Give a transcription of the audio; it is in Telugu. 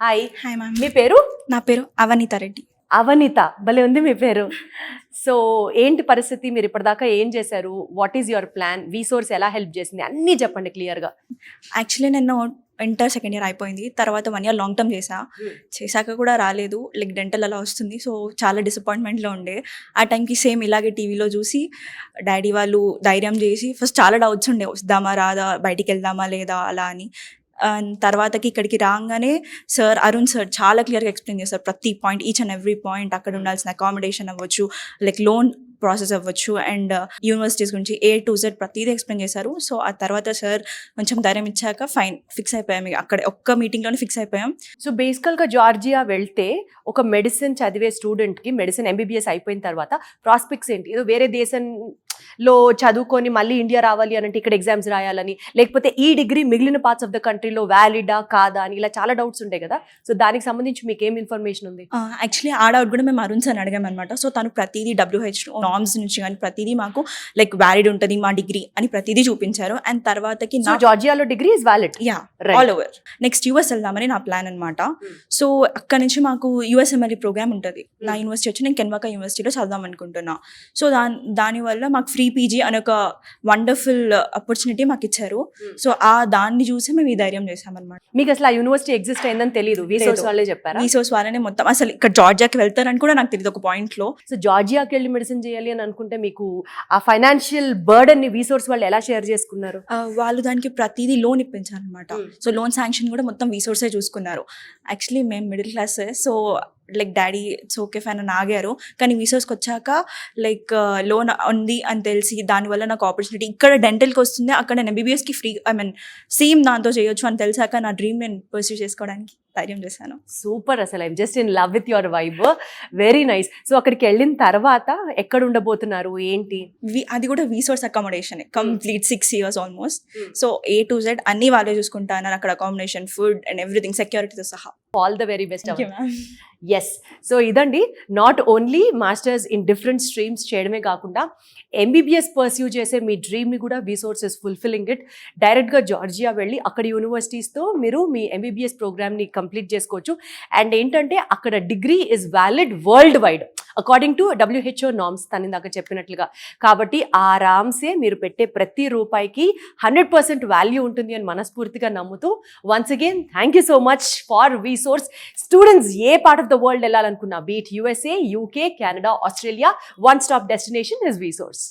హాయ్. Hi ma'am. మీ పేరు? నా పేరు అవనీత రెడ్డి. అవనీత, భలే ఉంది మీ పేరు. సో ఏంటి పరిస్థితి, మీరు ఇప్పటిదాకా ఏం చేశారు, వాట్ ఈస్ యువర్ ప్లాన్, వీసోర్స్ ఎలా హెల్ప్ చేసింది అన్నీ చెప్పండి క్లియర్గా. యాక్చువల్లీ నేను ఇంటర్ సెకండ్ ఇయర్ అయిపోయింది, తర్వాత 1 year లాంగ్ టర్మ్ చేశాక కూడా రాలేదు, లైక్ డెంటల్ అలా వస్తుంది. సో చాలా డిసప్పాయింట్మెంట్లో ఉండే. ఆ టైంకి సేమ్ ఇలాగే టీవీలో చూసి డాడీ వాళ్ళు ధైర్యం చేసి, ఫస్ట్ చాలా డౌట్స్ ఉండే, వద్దామా రాదా, బయటికి వెళ్దామా లేదా అలా అని. తర్వాతకి ఇక్కడికి రాగానే సార్ అరుణ్ సార్ చాలా క్లియర్గా ఎక్స్ప్లెయిన్ చేస్తారు ప్రతి point, each and every point. అక్కడ ఉండాల్సిన అకామిడేషన్ అవ్వచ్చు, లైక్ లోన్ ప్రాసెస్ అవ్వచ్చు, అండ్ యూనివర్సిటీస్ గురించి A to Z ప్రతిదీ ఎక్స్ప్లెయిన్ చేశారు. సో ఆ తర్వాత సార్ కొంచెం ధైర్యం ఇచ్చాక ఫైన్ ఫిక్స్ అయిపోయాం. అక్కడ ఒక్క మీటింగ్లోనే ఫిక్స్ అయిపోయాం. సో బేసికల్గా జార్జియా వెళ్తే ఒక మెడిసిన్ చదివే స్టూడెంట్కి, మెడిసిన్ MBBS అయిపోయిన తర్వాత ప్రాస్పెక్ట్స్ ఏంటి? ఏదో వేరే దేశంలో చదువుకొని మళ్ళీ ఇండియా రావాలి అని అంటే ఇక్కడ ఎగ్జామ్స్ రాయాలని, లేకపోతే ఈ డిగ్రీ మిగిలిన పార్ట్స్ ఆఫ్ ద కంట్రీలో వ్యాలిడా కాదా అని ఇలా చాలా డౌట్స్ ఉంటాయి కదా. సో దానికి సంబంధించి మీకు ఏం ఇన్ఫర్మేషన్ ఉంది? యాక్చువల్లీ ఆ డౌట్ కూడా మేము అరుణ్ సార్ అడిగాం అనమాట. సో తను ప్రతిదీ WHO నార్మ్స్ నుంచి కానీ ప్రతిదీ మాకు లైక్ వ్యాలిడ్ ఉంటుంది మా డిగ్రీ అని ప్రతిదీ చూపించారు. అండ్ తర్వాతకి జార్జియాలో degree is valid, yeah, all over. Next US వెళ్దామని నా ప్లాన్ అనమాట. సో అక్కడ నుంచి మాకు USMLE ప్రోగ్రామ్ ఉంటుంది. నా యూనివర్సిటీ వచ్చి నేను కెన్వాకా యూనివర్సిటీలో చదువుదాం అనుకుంటున్నా. సో దానివల్ల మాకు ఫ్రీ PG అనే ఒక వండర్ఫుల్ ఆపర్చునిటీ మాకు ఇచ్చారు. సో దాన్ని చూసి మేము ఈ ధైర్యం చేసామన్నమాట. మీకు అసలు ఆ యూనివర్సిటీ ఎగ్జిస్ట్ అయిందని తెలియదు, వీసోర్స్ వాళ్ళే చెప్పారు. వీసోర్స్ వాళ్ళనే మొత్తం, అసలు ఇక్కడ జార్జియాకి వెళ్తారని కూడా నాకు తెలియదు ఒక పాయింట్ లో. సో జార్జియాకి వెళ్ళి మెడిసిన్ చేయాలి అని అనుకుంటే మీకు ఆ ఫైనాన్షియల్ బర్డన్ ని వీసోర్స్ వాళ్ళు ఎలా షేర్ చేసుకున్నారు? వాళ్ళు దానికి ప్రతిదీ లోన్ ఇప్పించారనమాట. సో లోన్ శాంక్షన్ కూడా మొత్తం వీసోర్సే చూసుకున్నారు. యాక్చువల్లీ మేము middle class, so like daddy it's okay fine అని ఆగారు. కానీ వీసోర్స్కి వచ్చాక లైక్ లోన్ ఉంది అని తెలిసి దానివల్ల నాకు ఆపర్చునిటీ ఇక్కడ డెంటల్కి వస్తుంది, అక్కడ నేను MBBSకి ఫ్రీ సేమ్ దాంతో చేయొచ్చు అని తెలిసాక నా డ్రీమ్ నేను పర్సూ చేసుకోవడానికి ధైర్యం చేశాను. సూపర్, అసలు I'm just in love with your vibe, very nice. So అక్కడికి వెళ్ళిన తర్వాత ఎక్కడ ఉండబోతున్నారు ఏంటి? అది కూడా VSource accommodation complete 6 years almost. So A to Z అన్ని వాళ్ళే చూసుకుంటాను, అక్కడ అకామిడేషన్, ఫుడ్ అండ్ ఎవ్రీథింగ్, సెక్యూరిటీతో సహా. All the very best. Yes, so ఇదండి, not only masters in different streams చేయడమే కాకుండా MBBS పర్స్యూ చేసే మీ డ్రీమ్ని కూడా వీసోర్సెస్ ఫుల్ఫిల్లింగ్ ఇట్. డైరెక్ట్గా జార్జియా వెళ్ళి అక్కడ యూనివర్సిటీస్తో మీరు మీ MBBS ప్రోగ్రామ్ని కంప్లీట్ చేసుకోవచ్చు. అండ్ ఏంటంటే అక్కడ degree is valid world wide according to WHO norms, తను ఇందాక చెప్పినట్లుగా. కాబట్టి ఆరామ్సే మీరు పెట్టే ప్రతి రూపాయికి 100% వాల్యూ ఉంటుంది అని మనస్ఫూర్తిగా నమ్ముతూ, once again thank you so much for VSource. Students ఏ పార్ట్ ఆఫ్ ద వరల్డ్ వెళ్ళాలనుకున్నా, be it USA, UK, Canada, Australia, one stop destination is వీసోర్స్.